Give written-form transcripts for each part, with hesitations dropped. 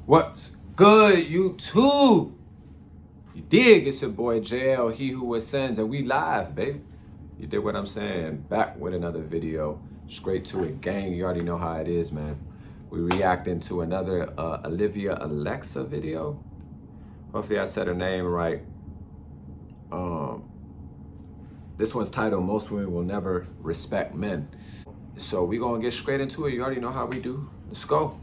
What's good, YouTube? You dig? It's your boy JL, he who ascends, and we live, baby. You did what I'm saying? Back with another video. Straight to it, gang. You already know how it is, man. We reacting to another Olivia Alexa video. Hopefully I said her name right. This one's titled, Most Women Will Never Respect Men. So we gonna get straight into it. You already know how we do. Let's go.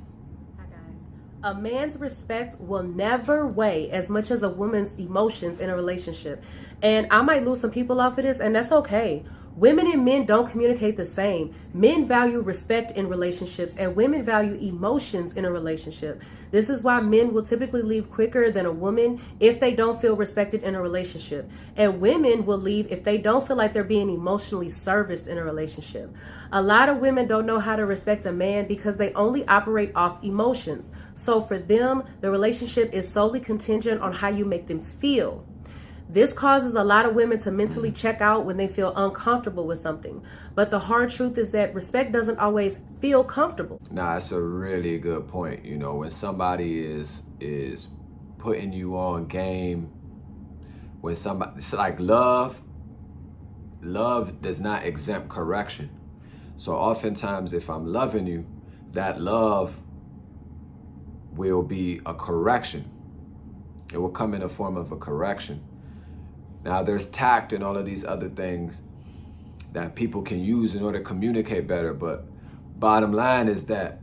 Hi guys. A man's respect will never weigh as much as a woman's emotions in a relationship. And I might lose some people off of this, and that's okay. Women and men don't communicate the same. Men value respect in relationships, and women value emotions in a relationship. This is why men will typically leave quicker than a woman if they don't feel respected in a relationship. And women will leave if they don't feel like they're being emotionally serviced in a relationship. A lot of women don't know how to respect a man because they only operate off emotions. So for them, the relationship is solely contingent on how you make them feel. This causes a lot of women to mentally check out when they feel uncomfortable with something. But the hard truth is that respect doesn't always feel comfortable. Nah, it's a really good point. You know, when somebody is putting you on game, when somebody, it's like love does not exempt correction. So oftentimes if I'm loving you, that love will be a correction. It will come in the form of a correction. Now there's tact and all of these other things that people can use in order to communicate better, but bottom line is that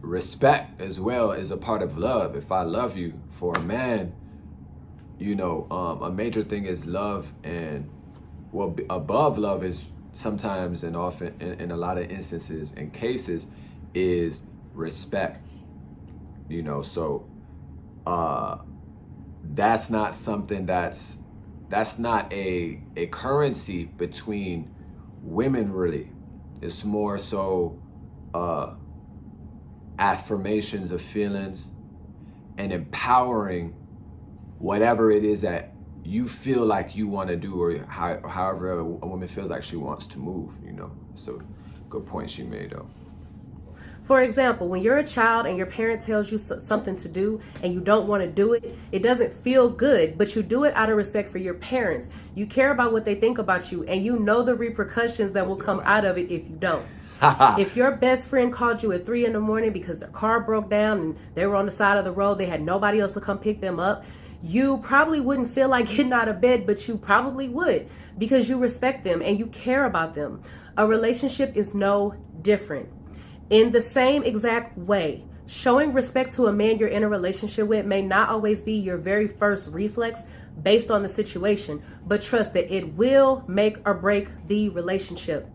respect as well is a part of love. If I love you, for a man, you know, a major thing is love, and well, above love is sometimes and often in a lot of instances and cases is respect, you know. So that's not something that's not a currency between women, really. It's more so affirmations of feelings and empowering whatever it is that you feel like you want to do, or however a woman feels like she wants to move, you know. So good point she made though. For example, when you're a child and your parent tells you something to do and you don't want to do it, it doesn't feel good, but you do it out of respect for your parents. You care about what they think about you, and you know the repercussions that will come out of it if you don't. If your best friend called you at 3 in the morning because their car broke down and they were on the side of the road, they had nobody else to come pick them up, you probably wouldn't feel like getting out of bed, but you probably would because you respect them and you care about them. A relationship is no different. In the same exact way, showing respect to a man you're in a relationship with may not always be your very first reflex based on the situation, but trust that it will make or break the relationship.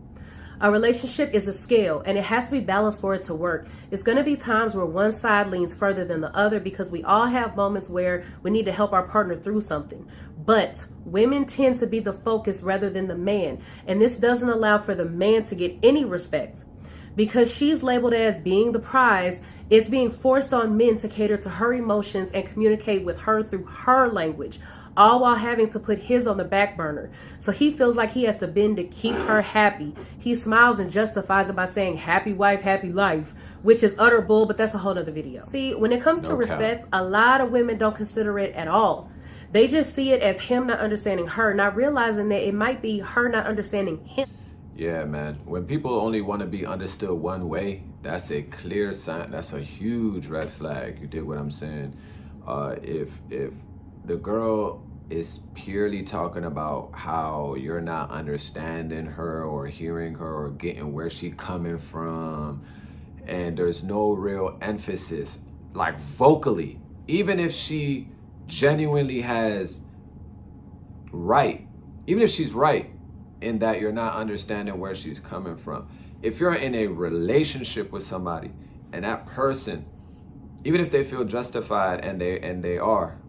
A relationship is a scale, and it has to be balanced for it to work. It's going to be times where one side leans further than the other because we all have moments where we need to help our partner through something. But women tend to be the focus rather than the man, and this doesn't allow for the man to get any respect. Because she's labeled as being the prize, it's being forced on men to cater to her emotions and communicate with her through her language, all while having to put his on the back burner. So he feels like he has to bend to keep her happy. He smiles and justifies it by saying happy wife, happy life, which is utter bull, but that's a whole other video. See, when it comes to respect, a lot of women don't consider it at all. They just see it as him not understanding her, not realizing that it might be her not understanding him. Yeah, man. When people only want to be understood one way, that's a clear sign. That's a huge red flag. You did what I'm saying. If the girl is purely talking about how you're not understanding her or hearing her or getting where she's coming from, and there's no real emphasis, like vocally, even if she genuinely has right, even if she's right, in that you're not understanding where she's coming from. If you're in a relationship with somebody and that person, even if they feel justified, and they are,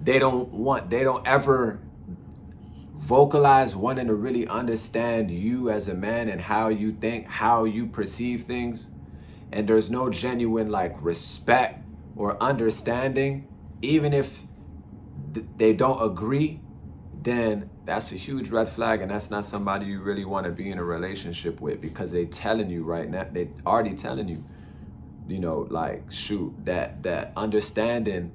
they don't ever vocalize wanting to really understand you as a man and how you think, how you perceive things, and there's no genuine like respect or understanding, even if they don't agree, then that's a huge red flag, and that's not somebody you really want to be in a relationship with, because they telling you right now, they already telling you you know, like, shoot, that understanding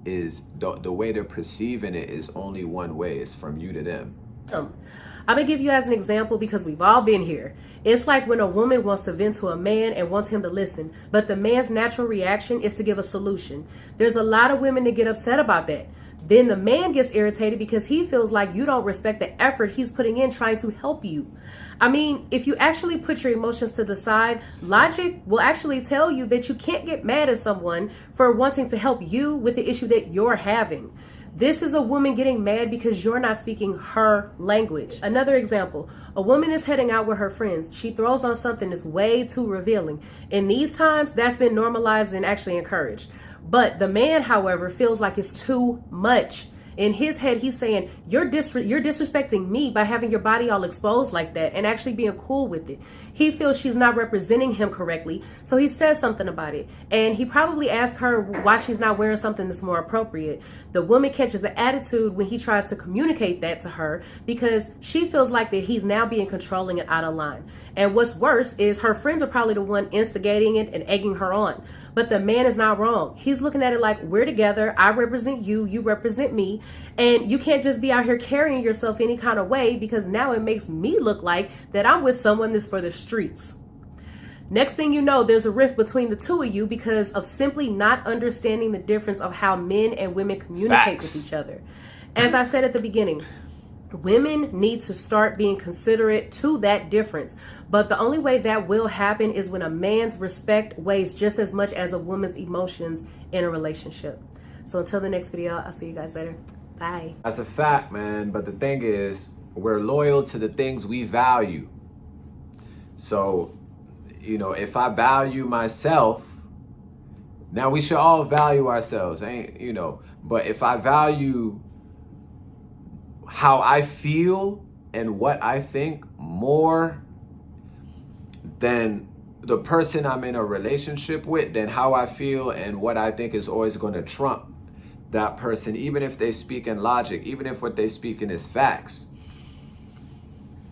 is the way they're perceiving it is only one way. It's from you to them. I'm gonna give you as an example because we've all been here. It's like when a woman wants to vent to a man and wants him to listen, but the man's natural reaction is to give a solution. There's a lot of women that get upset about that. Then the man gets irritated because he feels like you don't respect the effort he's putting in trying to help you. I mean, if you actually put your emotions to the side, logic will actually tell you that you can't get mad at someone for wanting to help you with the issue that you're having. This is a woman getting mad because you're not speaking her language. Another example, a woman is heading out with her friends. She throws on something that's way too revealing. In these times, that's been normalized and actually encouraged. But the man, however, feels like it's too much. In his head, he's saying, you're disrespecting me by having your body all exposed like that and actually being cool with it. He feels she's not representing him correctly, so he says something about it. And he probably asks her why she's not wearing something that's more appropriate. The woman catches an attitude when he tries to communicate that to her because she feels like that he's now being controlling and out of line. And what's worse is her friends are probably the one instigating it and egging her on. But the man is not wrong. He's looking at it like, we're together. I represent you. You represent me. And you can't just be out here carrying yourself any kind of way because now it makes me look like that I'm with someone that's for the streets. Next thing you know, there's a rift between the two of you because of simply not understanding the difference of how men and women communicate with each other. As I said at the beginning, women need to start being considerate to that difference. But the only way that will happen is when a man's respect weighs just as much as a woman's emotions in a relationship. So until the next video, I'll see you guys later. Bye. That's a fact, man. But the thing is, we're loyal to the things we value. So, you know, if I value myself, now we should all value ourselves, you know, but if I value how I feel and what I think more than the person I'm in a relationship with, then how I feel and what I think is always going to trump that person, even if they speak in logic, even if what they speak in is facts.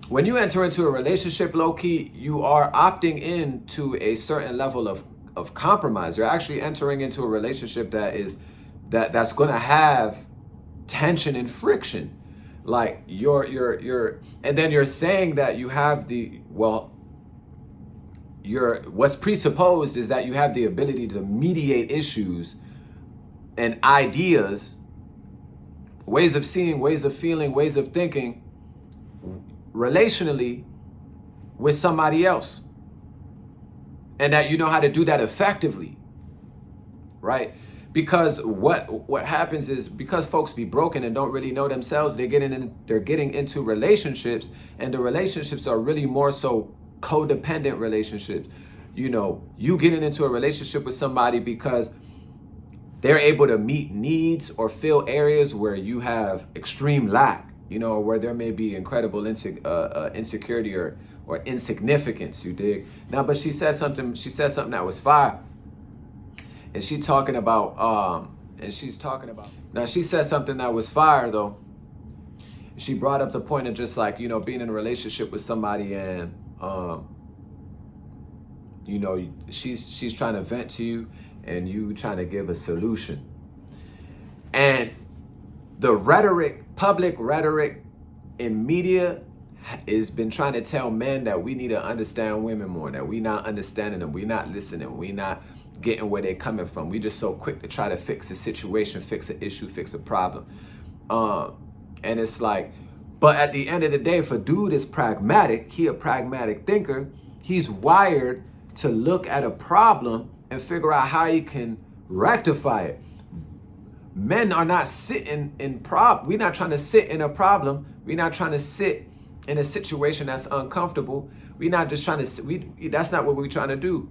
When you enter into a relationship, low-key, you are opting into a certain level of compromise. You're actually entering into a relationship that's going to have tension and friction. Like and then you're saying that you have what's presupposed is that you have the ability to mediate issues and ideas, ways of seeing, ways of feeling, ways of thinking relationally with somebody else. And that you know how to do that effectively, right? Because what happens is, because folks be broken and don't really know themselves, they're getting into relationships, and the relationships are really more so codependent relationships. You know, you getting into a relationship with somebody because they're able to meet needs or fill areas where you have extreme lack, you know, or where there may be incredible insecurity or insignificance, you dig? Now, but she said something that was fire. And she's talking about, now she said something that was fire though. She brought up the point of just like, you know, being in a relationship with somebody and, you know, she's trying to vent to you and you trying to give a solution. And the public rhetoric in media has been trying to tell men that we need to understand women more, that we not understanding them, we not listening, we not getting where they're coming from. We just so quick to try to fix a situation, fix an issue, fix a problem. And it's like, but at the end of the day, if a dude is pragmatic, he a pragmatic thinker, he's wired to look at a problem and figure out how he can rectify it. Men are not sitting we're not trying to sit in a problem. We're not trying to sit in a situation that's uncomfortable. We're not just trying to, that's not what we're trying to do.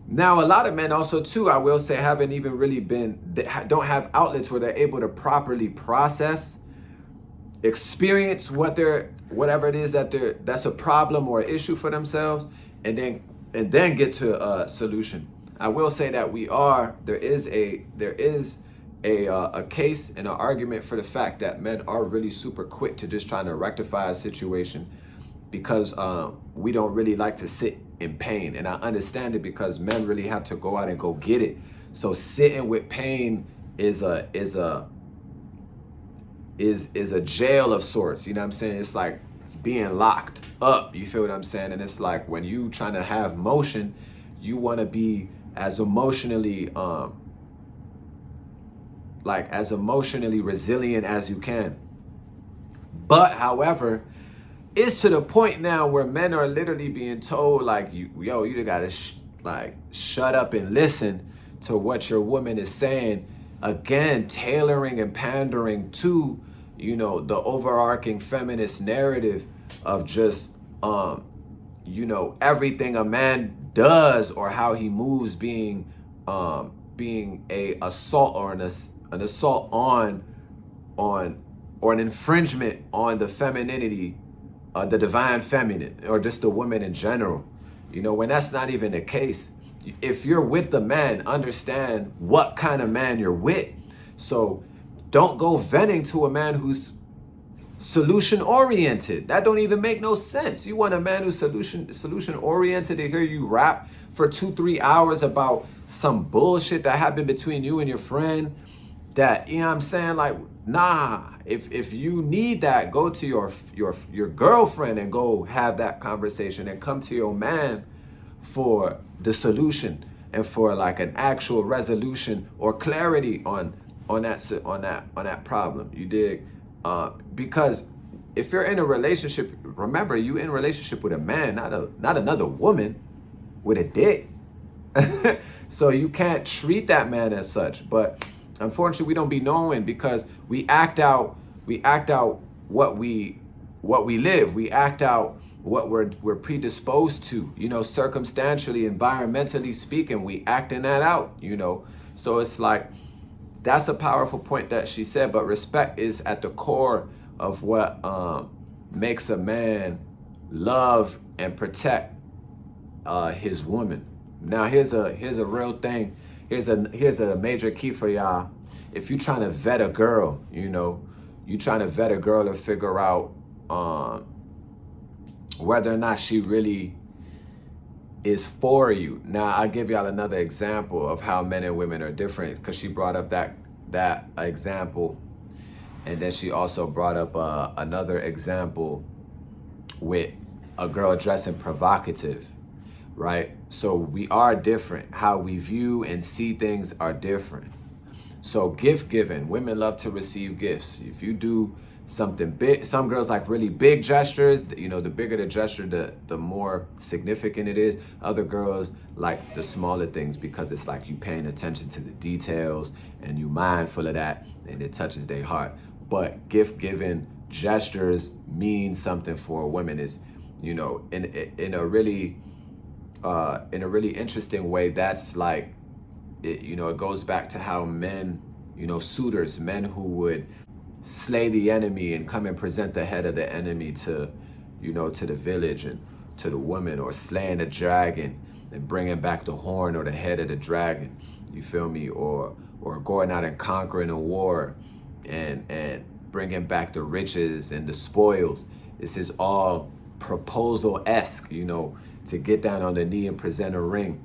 Now, a lot of men also too, I will say, haven't even really don't have outlets where they're able to properly process, experience whatever it is that's a problem or an issue for themselves, and then get to a solution. I will say that there is a case and an argument for the fact that men are really super quick to just trying to rectify a situation because we don't really like to sit in pain. And I understand it because men really have to go out and go get it. So sitting with pain is a jail of sorts. You know what I'm saying? It's like being locked up. You feel what I'm saying? And it's like when you trying to have motion, you want to be as emotionally as emotionally resilient as you can. But however, it's to the point now where men are literally being told like, you gotta shut up and listen to what your woman is saying. Again, tailoring and pandering to, the overarching feminist narrative of just, everything a man does or how he moves being a assault or an assault on or an infringement on the femininity, the divine feminine, or just the woman in general. When that's not even the case. If you're with the man, understand what kind of man you're with. So don't go venting to a man who's solution oriented. That don't even make no sense. You want a man who's solution oriented to hear you rap for 2-3 hours about some bullshit that happened between you and your friend. That, you know what I'm saying? Like, nah, if you need that, go to your girlfriend and go have that conversation and come to your man for the solution and for like an actual resolution or clarity on that problem. You dig? Because if you're in a relationship, remember, you in a relationship with a man, not another woman with a dick. So you can't treat that man as such. But unfortunately, we don't be knowing because we act out what we live. We act out what we're predisposed to, circumstantially, environmentally speaking, we acting that out, So it's like, that's a powerful point that she said, but respect is at the core of what makes a man love and protect his woman. Now here's a real thing. Here's a major key for y'all. If you're trying to vet a girl, you trying to vet a girl to figure out whether or not she really is for you. Now, I'll give y'all another example of how men and women are different, because she brought up that example, and then she also brought up another example with a girl dressing provocative, right? So we are different. How we view and see things are different. So gift giving, women love to receive gifts. If you do something big, some girls like really big gestures, the bigger the gesture, the more significant it is. Other girls like the smaller things because it's like you paying attention to the details and you mindful of that and it touches their heart. But gift giving gestures mean something for women. Is in a really interesting way. That's like it goes back to how men, suitors, men who would slay the enemy and come and present the head of the enemy to the village and to the woman, or slaying a dragon and bringing back the horn or the head of the dragon, you feel me, or going out and conquering a war and bringing back the riches and the spoils. This is all proposal-esque, to get down on the knee and present a ring.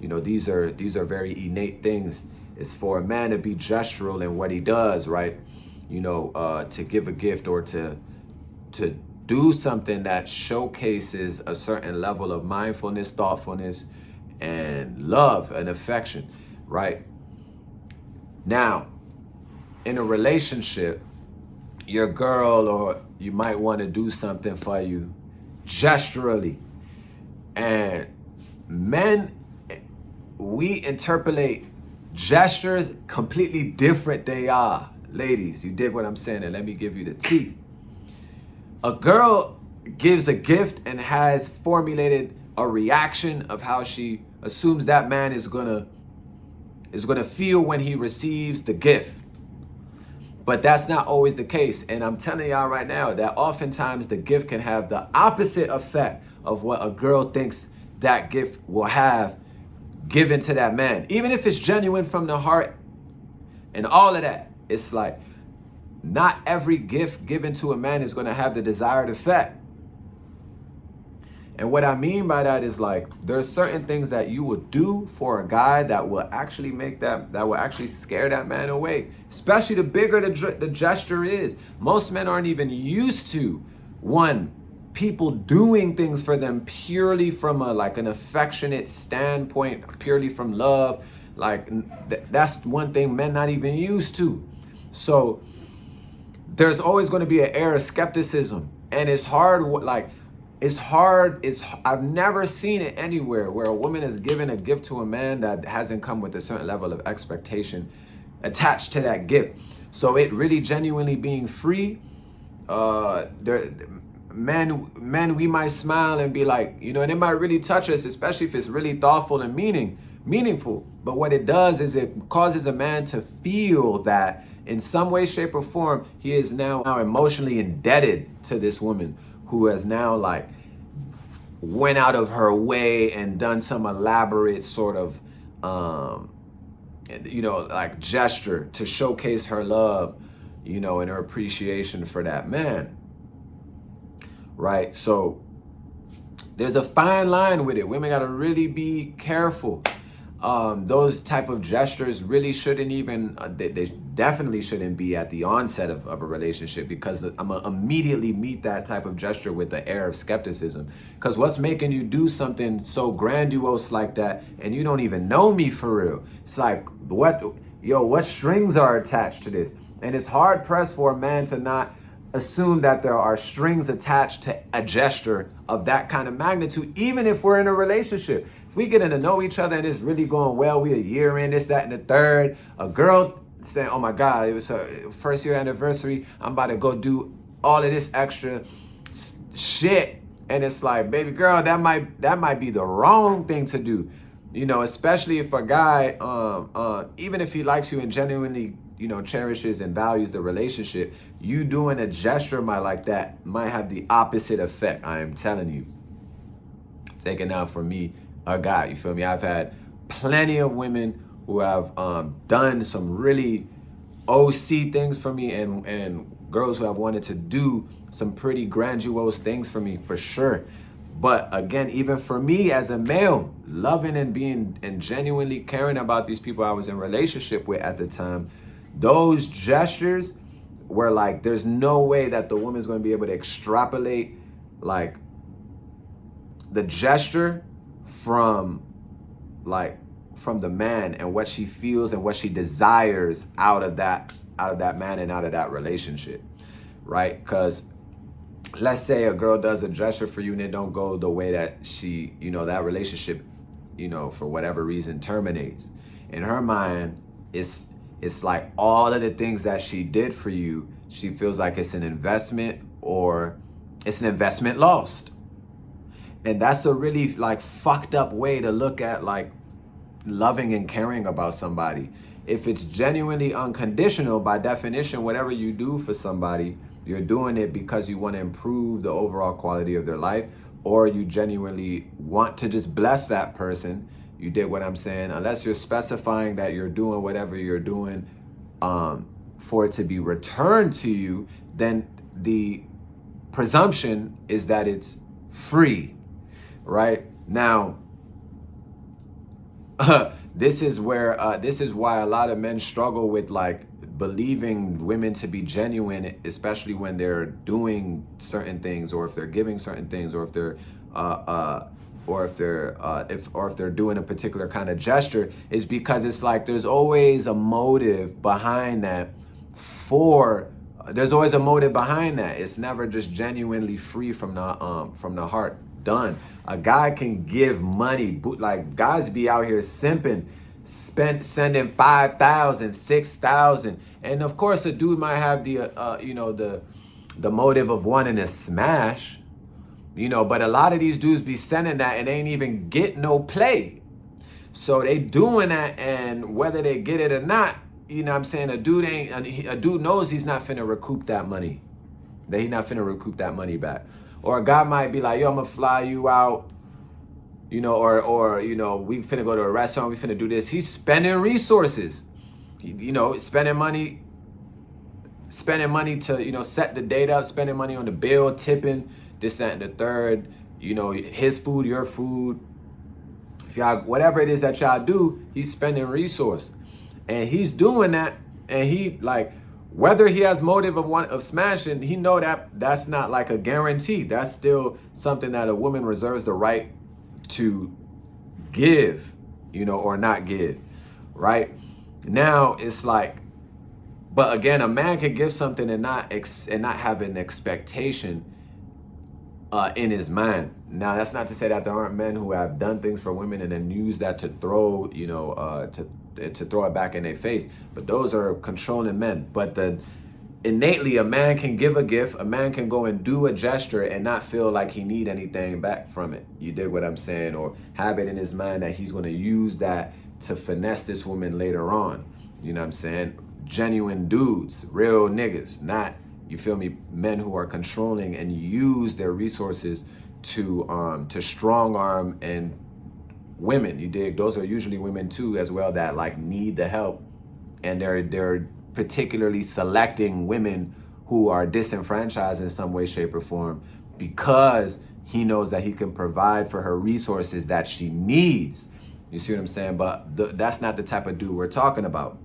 These are very innate things. It's for a man to be gestural in what he does, right? To give a gift or to do something that showcases a certain level of mindfulness, thoughtfulness, and love and affection, right? Now, in a relationship, your girl, or you might want to do something for you gesturally. And men, we interpolate gestures completely different they are. Ladies, you dig what I'm saying? And let me give you the tea. A girl gives a gift and has formulated a reaction of how she assumes that man is gonna feel when he receives the gift. But that's not always the case. And I'm telling y'all right now that oftentimes the gift can have the opposite effect of what a girl thinks that gift will have given to that man. Even if it's genuine from the heart and all of that, it's like not every gift given to a man is going to have the desired effect. And what I mean by that is like, there are certain things that you will do for a guy that will actually that will actually scare that man away. Especially the bigger the gesture is. Most men aren't even used to, one, people doing things for them purely from an affectionate standpoint, purely from love. Like that's one thing men not even used to. So there's always going to be an air of skepticism, and it's hard. I've never seen it anywhere where a woman is giving a gift to a man that hasn't come with a certain level of expectation attached to that gift. So it really genuinely being free. Men, we might smile and be like, and it might really touch us, especially if it's really thoughtful and meaningful. But what it does is it causes a man to feel that in some way, shape, or form, he is now emotionally indebted to this woman who has now like went out of her way and done some elaborate sort of like gesture to showcase her love, and her appreciation for that man. Right? So there's a fine line with it. Women got to really be careful. Those type of gestures really shouldn't even, they definitely shouldn't be at the onset of a relationship, because I'm going to immediately meet that type of gesture with the air of skepticism. Because what's making you do something so grandiose like that and you don't even know me for real? It's like, what strings are attached to this? And it's hard pressed for a man to not assume that there are strings attached to a gesture of that kind of magnitude, even if we're in a relationship. If we get to know each other and it's really going well, we a year in, this, that, and the third, a girl saying, oh my God, it was her first year anniversary, I'm about to go do all of this extra shit. And it's like, baby girl, that might be the wrong thing to do. Especially if a guy, even if he likes you and genuinely, cherishes and values the relationship, you doing a gesture like that might have the opposite effect. I am telling you. Taking out from me, a guy, you feel me? I've had plenty of women who have done some really OC things for me, and girls who have wanted to do some pretty grandiose things for me, for sure. But again, even for me as a male, loving and being and genuinely caring about these people I was in relationship with at the time, those gestures were like, there's no way that the woman's going to be able to extrapolate like the gesture from the man and what she feels and what she desires out of that man and out of that relationship, right? Because let's say a girl does a gesture for you and it don't go the way that she, that relationship, for whatever reason terminates. In her mind, it's like all of the things that she did for you, she feels like it's an investment, or it's an investment lost. And that's a really like fucked up way to look at like loving and caring about somebody. If it's genuinely unconditional, by definition, whatever you do for somebody, you're doing it because you want to improve the overall quality of their life, or you genuinely want to just bless that person. You did what I'm saying. Unless you're specifying that you're doing whatever you're doing for it to be returned to you, then the presumption is that it's free, right? Now, this is why a lot of men struggle with like believing women to be genuine, especially when they're doing certain things, or if they're giving certain things, or if they're doing a particular kind of gesture, is because it's like there's always a motive behind that. There's always a motive behind that. It's never just genuinely free from the heart. Done. A guy can give money, like guys be out here simping, sending 5,000, 6,000, and of course a dude might have the motive of wanting to smash, but a lot of these dudes be sending that and they ain't even get no play. So they doing that, and whether they get it or not, what I'm saying, a dude knows he's not finna recoup that money. That he's not finna recoup that money back. Or a guy might be like, yo, I'm gonna fly you out, or we finna go to a restaurant, we finna do this. He's spending resources, spending money to, set the date up, spending money on the bill, tipping, this, that, and the third, you know, his food, your food. If y'all, whatever it is that y'all do, he's spending resource, and he's doing that, and he like, whether he has motive of smashing, he know that that's not like a guarantee. That's still something that a woman reserves the right to give, you know, or not give, right? Now it's like, but again, a man can give something and not have an expectation in his mind. Now, that's not to say that there aren't men who have done things for women and then use that to throw, you know, to throw it back in their face. But those are controlling men. But the innately, a man can give a gift, a man can go and do a gesture and not feel like he need anything back from it. You dig what I'm saying? Or have it in his mind that he's going to use that to finesse this woman later on. You know what I'm saying? Genuine dudes, real niggas, not, you feel me, men who are controlling and use their resources to strong arm and women. You dig? Those are usually women too, as well, that like need the help, and they're particularly selecting women who are disenfranchised in some way, shape, or form, because he knows that he can provide for her resources that she needs. You see what I'm saying? But that's not the type of dude we're talking about.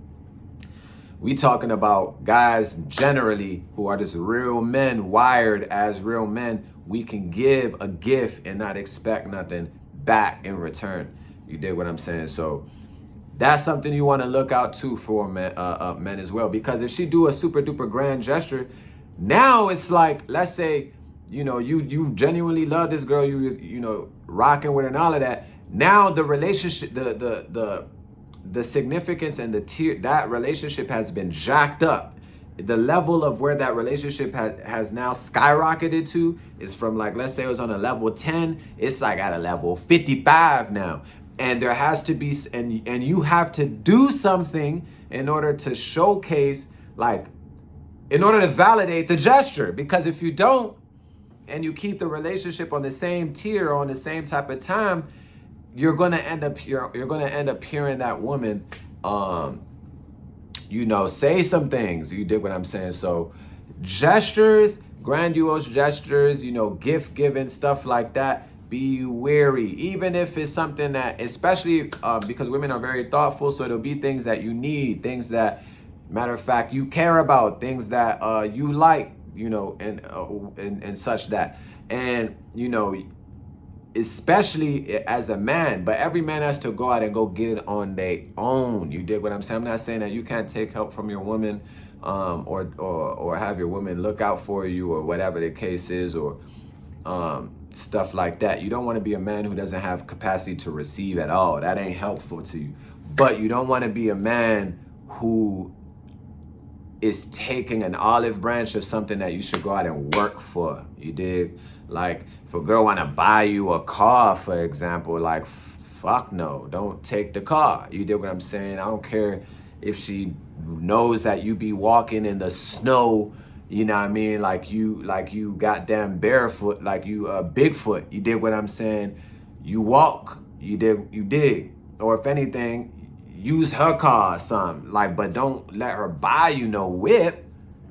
We talking about guys generally who are just real men, wired as real men. We can give a gift and not expect nothing back in return. You dig what I'm saying? So that's something you want to look out to for men as well. Because if she do a super duper grand gesture, now it's like, let's say, you know, you genuinely love this girl, you know, rocking with her and all of that. Now the relationship, the significance and the tier, that relationship has been jacked up. The level of where that relationship has now skyrocketed to is from, like, let's say it was on a level 10, it's like at a level 55 now. And there has to be, and you have to do something in order to showcase, like, in order to validate the gesture. Because if you don't, and you keep the relationship on the same tier, on the same type of time, you're gonna end up hearing that woman, you know, say some things. You dig what I'm saying? So gestures, grandiose gestures, you know, gift giving, stuff like that, be wary. Even if it's something that, especially because women are very thoughtful, so it'll be things that you need, things that, matter of fact, you care about, things that you like, you know, and such that. And, you know, especially as a man, but every man has to go out and go get it on their own. You dig what I'm saying? I'm not saying that you can't take help from your woman, or have your woman look out for you, or whatever the case is, or stuff like that. You don't want to be a man who doesn't have capacity to receive at all. That ain't helpful to you. But you don't want to be a man who is taking an olive branch of something that you should go out and work for. You dig? Like, if a girl want to buy you a car, for example, like, fuck no, don't take the car. You dig what I'm saying? I don't care if she knows that you be walking in the snow, you know what I mean? Like you goddamn barefoot, like you Bigfoot. You dig what I'm saying? You walk, you dig. Or if anything, use her car or something. Like, but don't let her buy you no whip.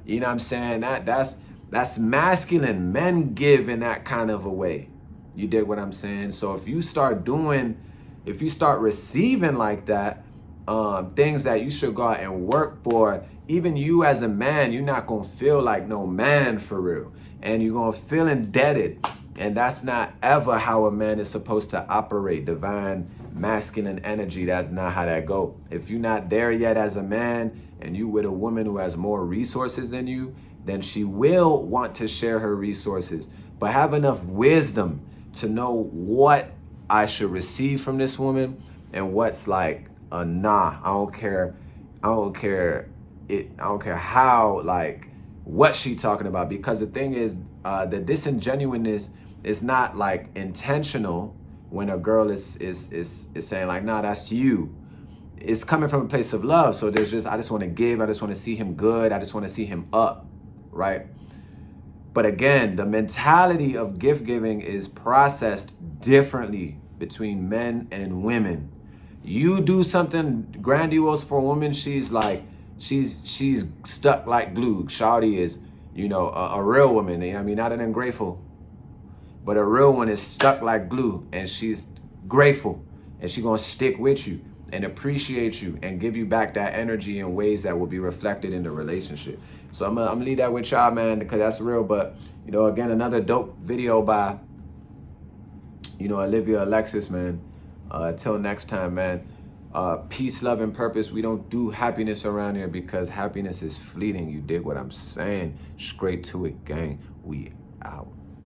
You know what I'm saying? That's masculine. Men give in that kind of a way. You dig what I'm saying? So if you start receiving like that, things that you should go out and work for, even you as a man, you're not gonna feel like no man for real. And you're gonna feel indebted. And that's not ever how a man is supposed to operate. Divine masculine energy, that's not how that go. If you're not there yet as a man, and you with a woman who has more resources than you, then she will want to share her resources. But have enough wisdom to know what I should receive from this woman and what's like a nah. I don't care how, like, what she talking about. Because the thing is, the disingenuousness is not like intentional. When a girl is saying like, nah, that's you, it's coming from a place of love. So there's just, I just want to give, I just want to see him good, I just want to see him up, right? But again, the mentality of gift giving is processed differently between men and women. You do something grandiose for a woman, she's like, she's stuck like glue. Shawty is, you know, a real woman. I mean, not an ungrateful. But a real one is stuck like glue, and she's grateful, and she's gonna stick with you and appreciate you and give you back that energy in ways that will be reflected in the relationship. So I'm gonna leave that with y'all, man, because that's real. But you know, again, another dope video by, you know, Olivia, Alexis, man. Till next time, man. Peace, love, and purpose. We don't do happiness around here because happiness is fleeting. You dig what I'm saying? Straight to it, gang. We out.